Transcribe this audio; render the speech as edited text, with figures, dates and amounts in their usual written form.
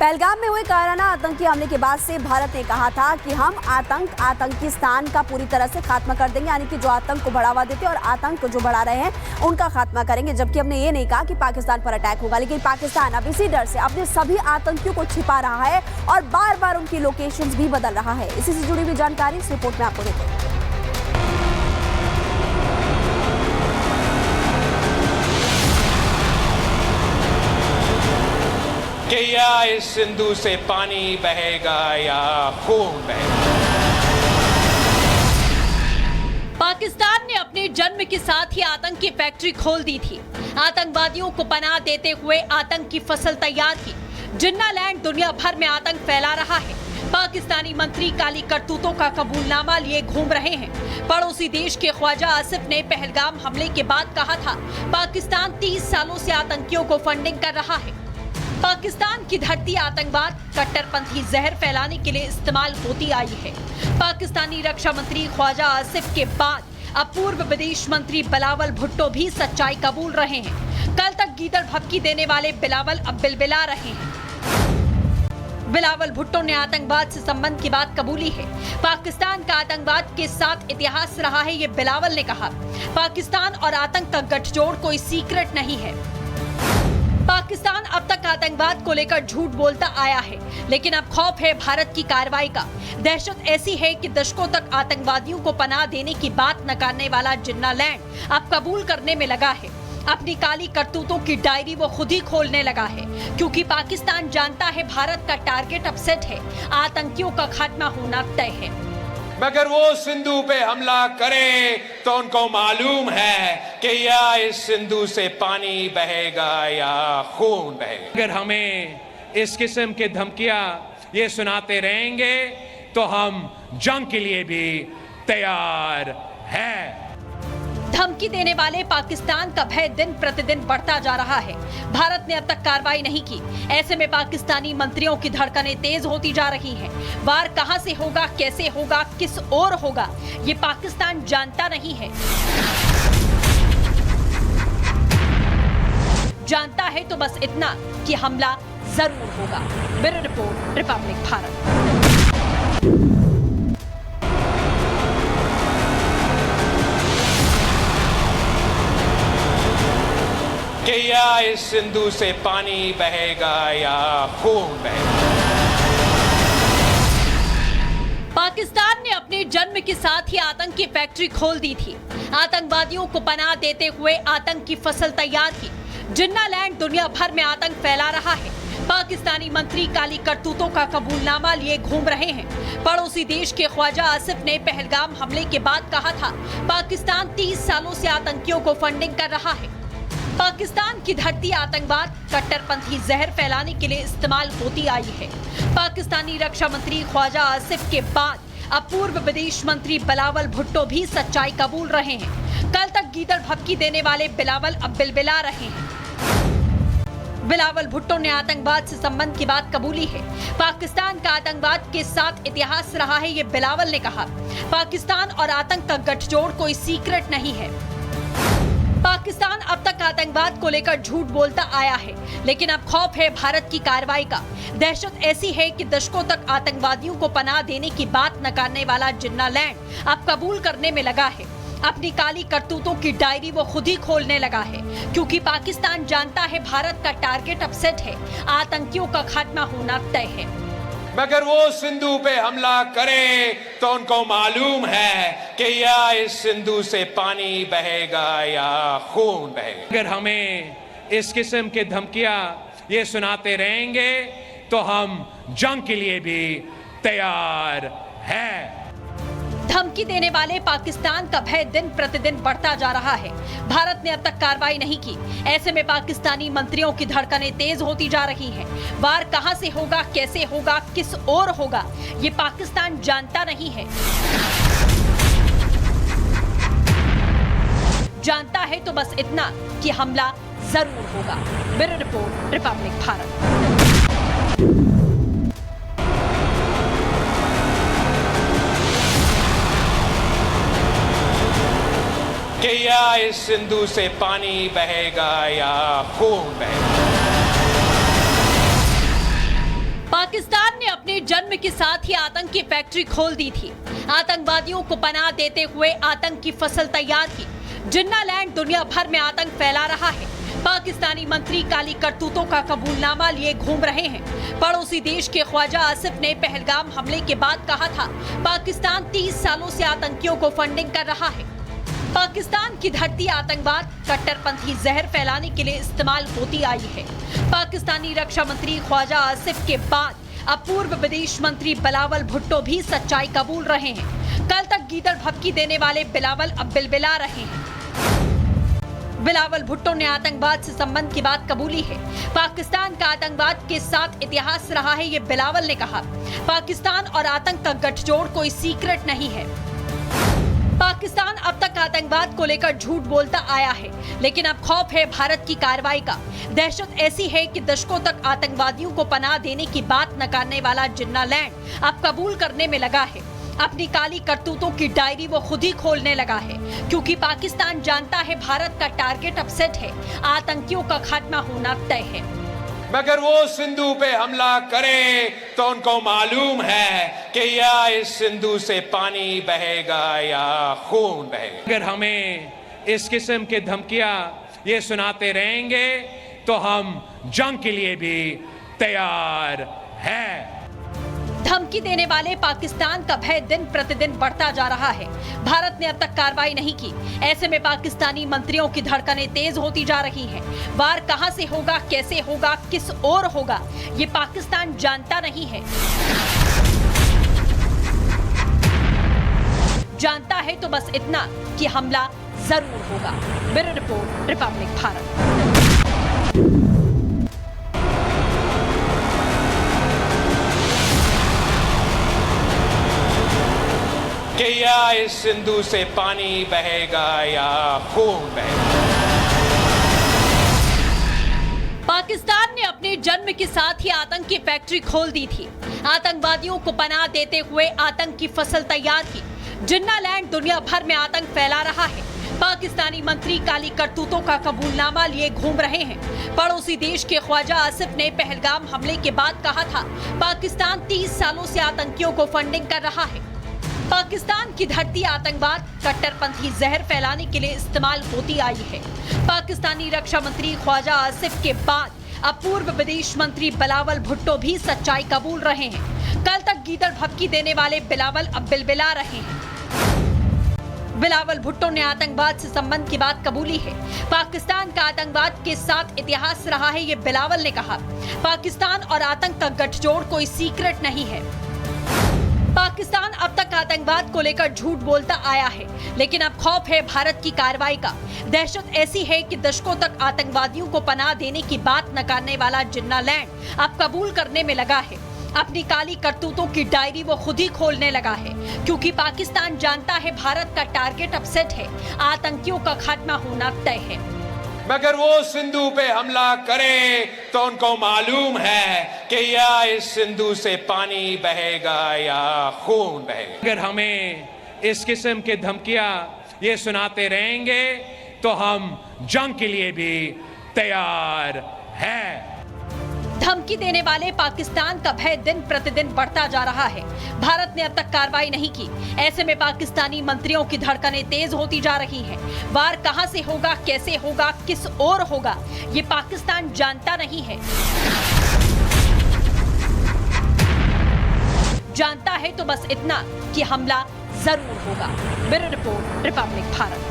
पहलगाम में हुए कायराना आतंकी हमले के बाद से भारत ने कहा था कि हम आतंकिस्तान का पूरी तरह से खात्मा कर देंगे, यानी कि जो आतंक को बढ़ावा देते और आतंक जो बढ़ा रहे हैं उनका खात्मा करेंगे। जबकि हमने ये नहीं कहा कि पाकिस्तान पर अटैक होगा, लेकिन पाकिस्तान अब इसी डर से अपने सभी आतंकियों को छिपा रहा है और बार बार उनकी लोकेशंस भी बदल रहा है। इसी से जुड़ी हुई जानकारी इस रिपोर्ट में आपको देते हैं। कि या इस सिंधु से पानी बहेगा या खून बहेगा। पाकिस्तान ने अपने जन्म के साथ ही आतंक की फैक्ट्री खोल दी थी। आतंकवादियों को पनाह देते हुए आतंक की फसल तैयार की। जिन्नालैंड दुनिया भर में आतंक फैला रहा है। पाकिस्तानी मंत्री काली करतूतों का कबूलनामा लिए घूम रहे हैं। पड़ोसी देश के ख्वाजा आसिफ ने पहलगाम हमले के बाद कहा था, पाकिस्तान 30 सालों से आतंकियों को फंडिंग कर रहा है। पाकिस्तान की धरती आतंकवाद, कट्टरपंथी जहर फैलाने के लिए इस्तेमाल होती आई है। पाकिस्तानी रक्षा मंत्री ख्वाजा आसिफ के बाद अब पूर्व विदेश मंत्री बिलावल भुट्टो भी सच्चाई कबूल रहे हैं। कल तक गीदड़ भभकी देने वाले बिलावल अब बिलबिला रहे हैं। बिलावल भुट्टो ने आतंकवाद से संबंध की बात कबूली है। पाकिस्तान का आतंकवाद के साथ इतिहास रहा है, ये बिलावल ने कहा। पाकिस्तान और आतंक का गठजोड़ कोई सीक्रेट नहीं है। पाकिस्तान अब तक आतंकवाद को लेकर झूठ बोलता आया है, लेकिन अब खौफ है भारत की कार्रवाई का। दहशत ऐसी है कि दशकों तक आतंकवादियों को पनाह देने की बात नकारने वाला जिन्नालैंड अब कबूल करने में लगा है। अपनी काली करतूतों की डायरी वो खुद ही खोलने लगा है, क्योंकि पाकिस्तान जानता है भारत का टारगेट अब सेट है। आतंकियों का खात्मा होना तय है। मगर वो सिंधु पे हमला करे तो उनको मालूम है कि या इस सिंधु से पानी बहेगा या खून बहेगा। अगर हमें इस किस्म की धमकियां ये सुनाते रहेंगे तो हम जंग के लिए भी तैयार हैं। धमकी देने वाले पाकिस्तान का भय दिन प्रतिदिन बढ़ता जा रहा है। भारत ने अब तक कार्रवाई नहीं की। ऐसे में पाकिस्तानी मंत्रियों की धड़कनें तेज होती जा रही हैं। वार कहां से होगा, कैसे होगा, किस ओर होगा, ये पाकिस्तान जानता नहीं है। जानता है तो बस इतना कि हमला जरूर होगा। Bureau report, Republic Bharat. कि या इस सिंधु से पानी बहेगा या खून बहेगा। पाकिस्तान ने अपने जन्म के साथ ही आतंक की फैक्ट्री खोल दी थी। आतंकवादियों को पनाह देते हुए आतंक की फसल तैयार की। जिन्नालैंड दुनिया भर में आतंक फैला रहा है। पाकिस्तानी मंत्री काली करतूतों का कबूलनामा लिए घूम रहे हैं। पड़ोसी देश के ख्वाजा आसिफ ने पहलगाम हमले के बाद कहा था, पाकिस्तान 30 सालों से आतंकियों को फंडिंग कर रहा है। पाकिस्तान की धरती आतंकवाद, कट्टरपंथी जहर फैलाने के लिए इस्तेमाल होती आई है। पाकिस्तानी रक्षा मंत्री ख्वाजा आसिफ के बाद अब पूर्व विदेश मंत्री बिलावल भुट्टो भी सच्चाई कबूल रहे हैं। कल तक गीदड़ भभकी देने वाले बिलावल अब बिलबिला रहे हैं। बिलावल भुट्टो ने आतंकवाद से संबंध की बात कबूली है। पाकिस्तान का आतंकवाद के साथ इतिहास रहा है, ये बिलावल ने कहा। पाकिस्तान और आतंक का गठजोड़ कोई सीक्रेट नहीं है। पाकिस्तान अब तक आतंकवाद को लेकर झूठ बोलता आया है, लेकिन अब खौफ है भारत की कार्रवाई का। दहशत ऐसी है कि दशकों तक आतंकवादियों को पनाह देने की बात नकारने वाला जिन्नालैंड अब कबूल करने में लगा है। अपनी काली करतूतों की डायरी वो खुद ही खोलने लगा है, क्योंकि पाकिस्तान जानता है भारत का टारगेट अब सेट है। आतंकियों का खात्मा होना तय है। मगर वो सिंधु पे हमला करे तो उनको मालूम है कि या इस सिंधु से पानी बहेगा या खून बहेगा। अगर हमें इस किस्म की धमकियां ये सुनाते रहेंगे तो हम जंग के लिए भी तैयार हैं। धमकी देने वाले पाकिस्तान का भय दिन प्रतिदिन बढ़ता जा रहा है। भारत ने अब तक कार्रवाई नहीं की। ऐसे में पाकिस्तानी मंत्रियों की धड़कनें तेज होती जा रही हैं। वार कहां से होगा, कैसे होगा, किस ओर होगा, ये पाकिस्तान जानता नहीं है। जानता है तो बस इतना कि हमला जरूर होगा। Bureau report, Republic Bharat. कि या इस सिंधु से पानी बहेगा या खून बहेगा। पाकिस्तान ने अपने जन्म के साथ ही आतंक की फैक्ट्री खोल दी थी। आतंकवादियों को पनाह देते हुए आतंक की फसल तैयार की। जिन्ना लैंड दुनिया भर में आतंक फैला रहा है। पाकिस्तानी मंत्री काली करतूतों का कबूलनामा लिए घूम रहे हैं। पड़ोसी देश के ख्वाजा आसिफ ने पहलगाम हमले के बाद कहा था, पाकिस्तान 30 सालों से आतंकियों को फंडिंग कर रहा है। पाकिस्तान की धरती आतंकवाद, कट्टरपंथी जहर फैलाने के लिए इस्तेमाल होती आई है। पाकिस्तानी रक्षा मंत्री ख्वाजा आसिफ के बाद अब पूर्व विदेश मंत्री बिलावल भुट्टो भी सच्चाई कबूल रहे हैं। कल तक गीदड़ भभकी देने वाले बिलावल अब बिलबिला रहे हैं। बिलावल भुट्टो ने आतंकवाद से संबंध की बात कबूली है। पाकिस्तान का आतंकवाद के साथ इतिहास रहा है, ये बिलावल ने कहा। पाकिस्तान और आतंक का गठजोड़ कोई सीक्रेट नहीं है। पाकिस्तान अब तक आतंकवाद को लेकर झूठ बोलता आया है, लेकिन अब खौफ है भारत की कार्रवाई का। दहशत ऐसी है कि दशकों तक आतंकवादियों को पनाह देने की बात नकारने वाला जिन्ना लैंड अब कबूल करने में लगा है। अपनी काली करतूतों की डायरी वो खुद ही खोलने लगा है, क्योंकि पाकिस्तान जानता है भारत का टारगेट अब सेट है। आतंकियों का खात्मा होना तय है। मगर वो सिंधु पे हमला करे तो उनको मालूम है कि या इस सिंधु से पानी बहेगा या खून बहेगा। अगर हमें इस किस्म की धमकियां ये सुनाते रहेंगे तो हम जंग के लिए भी तैयार हैं। धमकी देने वाले पाकिस्तान का भय दिन प्रतिदिन बढ़ता जा रहा है। भारत ने अब तक कार्रवाई नहीं की। ऐसे में पाकिस्तानी मंत्रियों की धड़कनें तेज होती जा रही हैं। वार कहां से होगा, कैसे होगा, किस ओर होगा, ये पाकिस्तान जानता नहीं है। जानता है तो बस इतना कि हमला जरूर होगा। Bureau report, Republic Bharat. कि या इस सिंधु से पानी बहेगा या खून बहेगा। पाकिस्तान ने अपने जन्म के साथ ही आतंक की फैक्ट्री खोल दी थी। आतंकवादियों को पनाह देते हुए आतंक की फसल तैयार की। जिन्ना लैंड दुनिया भर में आतंक फैला रहा है। पाकिस्तानी मंत्री काली करतूतों का कबूलनामा लिए घूम रहे हैं। पड़ोसी देश के ख्वाजा आसिफ ने पहलगाम हमले के बाद कहा था, पाकिस्तान 30 सालों से आतंकियों को फंडिंग कर रहा है। पाकिस्तान की धरती आतंकवाद, कट्टरपंथी जहर फैलाने के लिए इस्तेमाल होती आई है। पाकिस्तानी रक्षा मंत्री ख्वाजा आसिफ के बाद अब पूर्व विदेश मंत्री बिलावल भुट्टो भी सच्चाई कबूल रहे हैं। कल तक गीदड़ भभकी देने वाले बिलावल अब बिलबिला रहे हैं। बिलावल भुट्टो ने आतंकवाद से संबंध की बात कबूली है। पाकिस्तान का आतंकवाद के साथ इतिहास रहा है, ये बिलावल ने कहा। पाकिस्तान और आतंक का गठजोड़ कोई सीक्रेट नहीं है। पाकिस्तान अब तक आतंकवाद को लेकर झूठ बोलता आया है, लेकिन अब खौफ है भारत की कार्रवाई का। दहशत ऐसी है कि दशकों तक आतंकवादियों को पनाह देने की बात नकारने वाला जिन्ना लैंड अब कबूल करने में लगा है। अपनी काली करतूतों की डायरी वो खुद ही खोलने लगा है, क्योंकि पाकिस्तान जानता है भारत का टारगेट अब सेट है। आतंकियों का खात्मा होना तय है। मगर वो सिंधु पे हमला करे तो उनको मालूम है कि या इस सिंधु से पानी बहेगा या खून बहेगा। अगर हमें इस किस्म की धमकियां ये सुनाते रहेंगे तो हम जंग के लिए भी तैयार हैं। धमकी देने वाले पाकिस्तान का भय दिन प्रतिदिन बढ़ता जा रहा है। भारत ने अब तक कार्रवाई नहीं की। ऐसे में पाकिस्तानी मंत्रियों की धड़कनें तेज होती जा रही हैं। वार कहां से होगा, कैसे होगा, किस ओर होगा, ये पाकिस्तान जानता नहीं है। जानता है तो बस इतना कि हमला जरूर होगा। Bureau report, Republic Bharat.